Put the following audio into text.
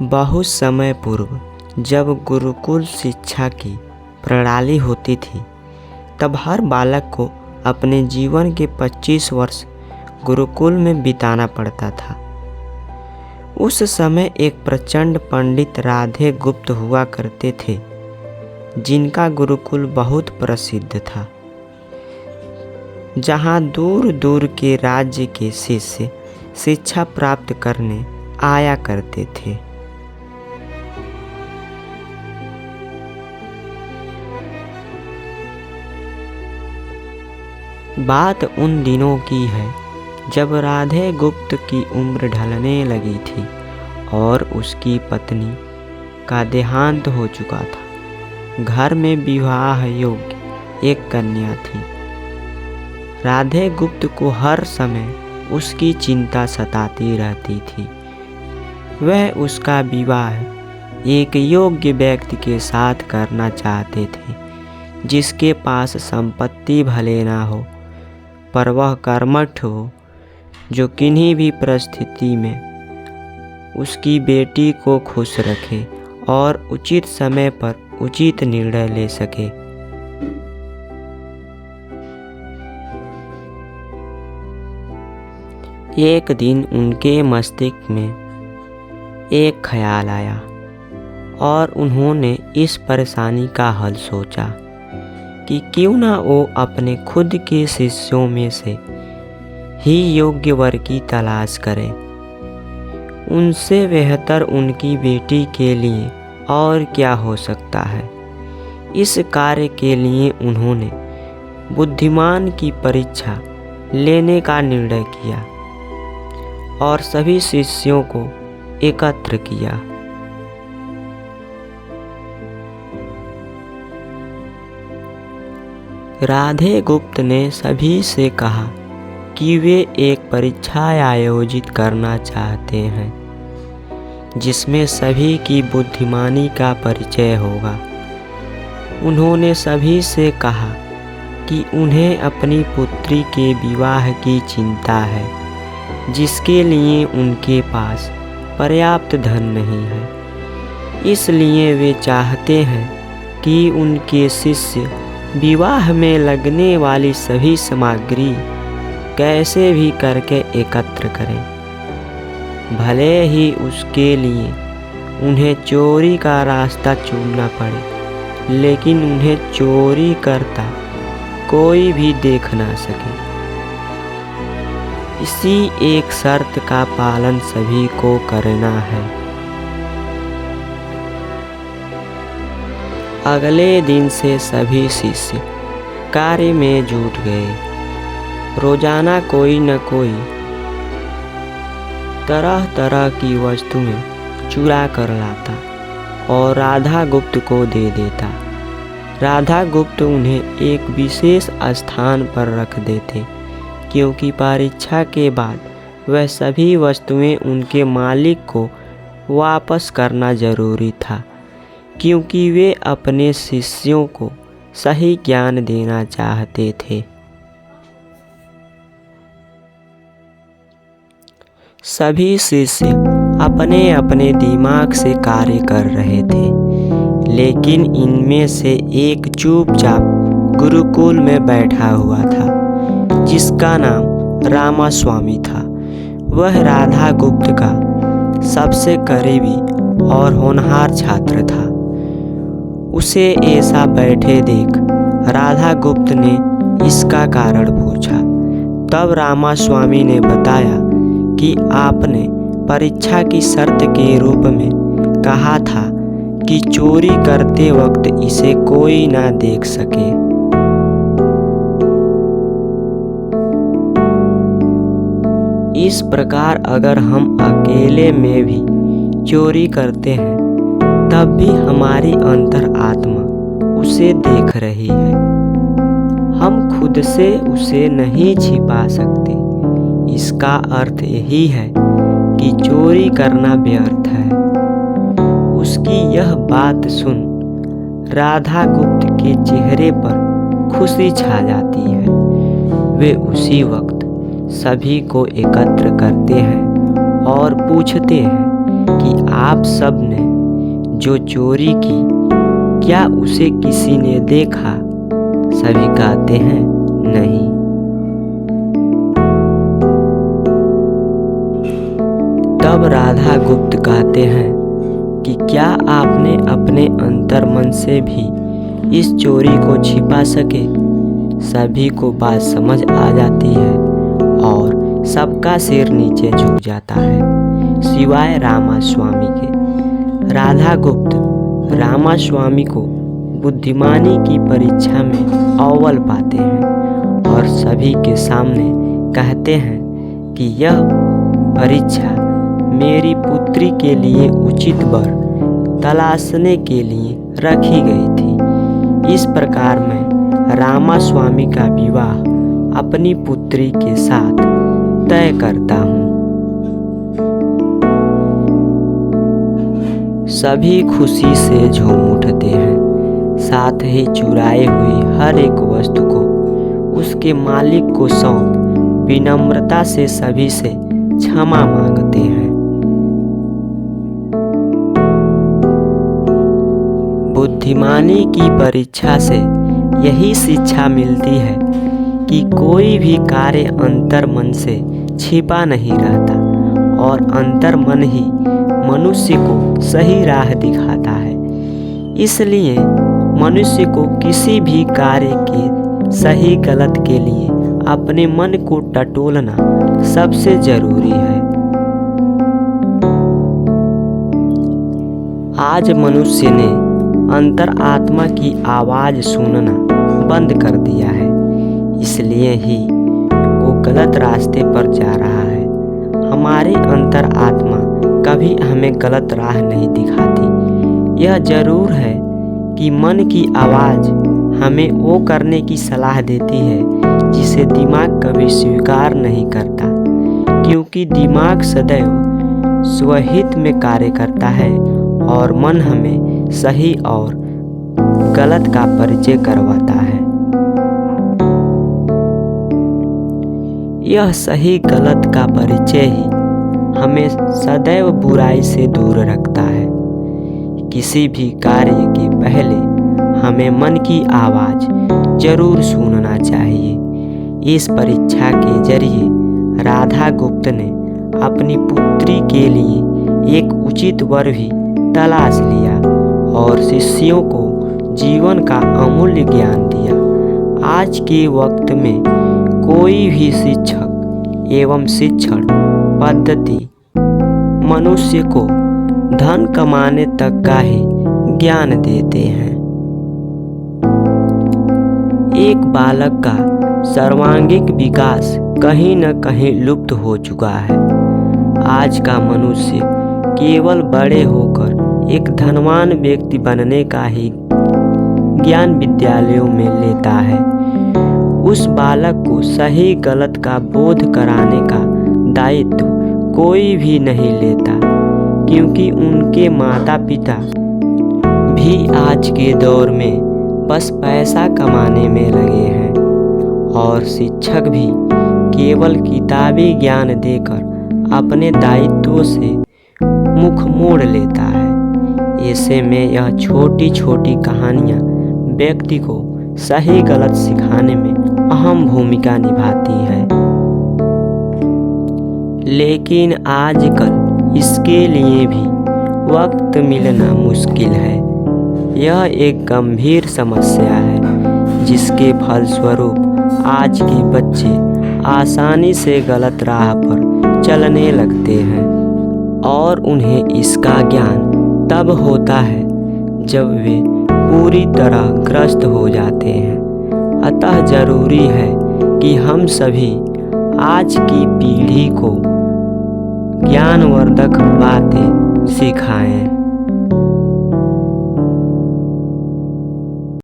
बहुत समय पूर्व जब गुरुकुल शिक्षा की प्रणाली होती थी, तब हर बालक को अपने जीवन के 25 वर्ष गुरुकुल में बिताना पड़ता था। उस समय एक प्रचंड पंडित राधे गुप्त हुआ करते थे, जिनका गुरुकुल बहुत प्रसिद्ध था, जहाँ दूर दूर के राज्य के शिष्य शिक्षा प्राप्त करने आया करते थे। बात उन दिनों की है जब राधे गुप्त की उम्र ढलने लगी थी और उसकी पत्नी का देहांत हो चुका था। घर में विवाह योग्य एक कन्या थी। राधे गुप्त को हर समय उसकी चिंता सताती रहती थी। वह उसका विवाह एक योग्य व्यक्ति के साथ करना चाहते थे, जिसके पास संपत्ति भले ना हो, पर वह कर्मठ हो, जो किन्हीं भी परिस्थिति में उसकी बेटी को खुश रखे और उचित समय पर उचित निर्णय ले सके। एक दिन उनके मस्तिष्क में एक ख्याल आया और उन्होंने इस परेशानी का हल सोचा कि क्यों ना वो अपने खुद के शिष्यों में से ही योग्य वर की तलाश करें। उनसे बेहतर उनकी बेटी के लिए और क्या हो सकता है। इस कार्य के लिए उन्होंने बुद्धिमान की परीक्षा लेने का निर्णय किया और सभी शिष्यों को एकत्र किया। राधे गुप्त ने सभी से कहा कि वे एक परीक्षा आयोजित करना चाहते हैं, जिसमें सभी की बुद्धिमानी का परिचय होगा। उन्होंने सभी से कहा कि उन्हें अपनी पुत्री के विवाह की चिंता है, जिसके लिए उनके पास पर्याप्त धन नहीं है। इसलिए वे चाहते हैं कि उनके शिष्य विवाह में लगने वाली सभी सामग्री कैसे भी करके एकत्र करें, भले ही उसके लिए उन्हें चोरी का रास्ता चुनना पड़े, लेकिन उन्हें चोरी करता कोई भी देख ना सके। इसी एक शर्त का पालन सभी को करना है। अगले दिन से सभी शिष्य कार्य में जुट गए। रोजाना कोई न कोई तरह तरह की वस्तुएं चुरा कर लाता और राधा गुप्त को दे देता। राधा गुप्त उन्हें एक विशेष स्थान पर रख देते, क्योंकि परीक्षा के बाद वह सभी वस्तुएं उनके मालिक को वापस करना जरूरी था, क्योंकि वे अपने शिष्यों को सही ज्ञान देना चाहते थे। सभी शिष्य अपने अपने दिमाग से कार्य कर रहे थे, लेकिन इनमें से एक चुपचाप गुरुकुल में बैठा हुआ था, जिसका नाम रामास्वामी था। वह राधा गुप्त का सबसे करीबी और होनहार छात्र था। उसे ऐसा बैठे देख राधा गुप्त ने इसका कारण पूछा। तब रामास्वामी ने बताया कि आपने परीक्षा की शर्त के रूप में कहा था कि चोरी करते वक्त इसे कोई ना देख सके। इस प्रकार अगर हम अकेले में भी चोरी करते हैं, तब भी हमारी अंतर आत्मा उसे देख रही है। हम खुद से उसे नहीं छिपा सकते। इसका अर्थ यही है कि चोरी करना व्यर्थ है। उसकी यह बात सुन राधा गुप्त के चेहरे पर खुशी छा जाती है। वे उसी वक्त सभी को एकत्र करते हैं और पूछते हैं कि आप सब ने जो चोरी की, क्या उसे किसी ने देखा? सभी कहते हैं नहीं। तब राधा गुप्त कहते हैं कि क्या आपने अपने अंतर मन से भी इस चोरी को छिपा सके? सभी को बात समझ आ जाती है और सबका सिर नीचे झुक जाता है, सिवाय रामास्वामी के। राधा गुप्त रामास्वामी को बुद्धिमानी की परीक्षा में अव्वल पाते हैं और सभी के सामने कहते हैं कि यह परीक्षा मेरी पुत्री के लिए उचित वर तलाशने के लिए रखी गई थी। इस प्रकार मैं रामास्वामी का विवाह अपनी पुत्री के साथ तय करता हूँ। सभी खुशी से झूम उठते हैं, साथ ही चुराई हुई हर एक वस्तु को उसके मालिक को सौंप विनम्रता से सभी से क्षमा मांगते हैं। बुद्धिमानी की परीक्षा से यही शिक्षा मिलती है कि कोई भी कार्य अंतर मन से छिपा नहीं रहता और अंतर मन ही मनुष्य को सही राह दिखाता है। इसलिए मनुष्य को किसी भी कार्य के सही गलत के लिए अपने मन को टटोलना सबसे जरूरी है। आज मनुष्य ने अंतर आत्मा की आवाज सुनना बंद कर दिया है, इसलिए ही वो गलत रास्ते पर जा रहा है। हमारी अंतर आत्मा कभी हमें गलत राह नहीं दिखाती। यह जरूर है कि मन की आवाज हमें वो करने की सलाह देती है जिसे दिमाग कभी स्वीकार नहीं करता, क्योंकि दिमाग सदैव स्वहित में कार्य करता है और मन हमें सही और गलत का परिचय करवाता है। यह सही गलत का परिचय ही हमें सदैव बुराई से दूर रखता है। किसी भी कार्य के पहले हमें मन की आवाज जरूर सुनना चाहिए। इस परीक्षा के जरिए राधा गुप्त ने अपनी पुत्री के लिए एक उचित वर भी तलाश लिया और शिष्यों को जीवन का अमूल्य ज्ञान दिया। आज के वक्त में कोई भी शिक्षक एवं शिक्षण पद्धति मनुष्य को धन कमाने तक का ही ज्ञान देते हैं। एक बालक का सर्वांगीण विकास कहीं न कहीं लुप्त हो चुका है। आज का मनुष्य केवल बड़े होकर एक धनवान व्यक्ति बनने का ही ज्ञान विद्यालयों में लेता है। उस बालक को सही गलत का बोध कराने का दायित्व कोई भी नहीं लेता, क्योंकि उनके माता पिता भी आज के दौर में बस पैसा कमाने में लगे हैं और शिक्षक भी केवल किताबी ज्ञान देकर अपने दायित्वों से मुख मोड़ लेता है। ऐसे में यह छोटी छोटी कहानियाँ व्यक्ति को सही गलत सिखाने में अहम भूमिका निभाती है। लेकिन आजकल इसके लिए भी वक्त मिलना मुश्किल है। यह एक गंभीर समस्या है जिसके फलस्वरूप आज के बच्चे आसानी से गलत राह पर चलने लगते हैं और उन्हें इसका ज्ञान तब होता है जब वे पूरी तरह ग्रस्त हो जाते हैं। अतः जरूरी है कि हम सभी आज की पीढ़ी को ज्ञानवर्धक बातें सिखाएं।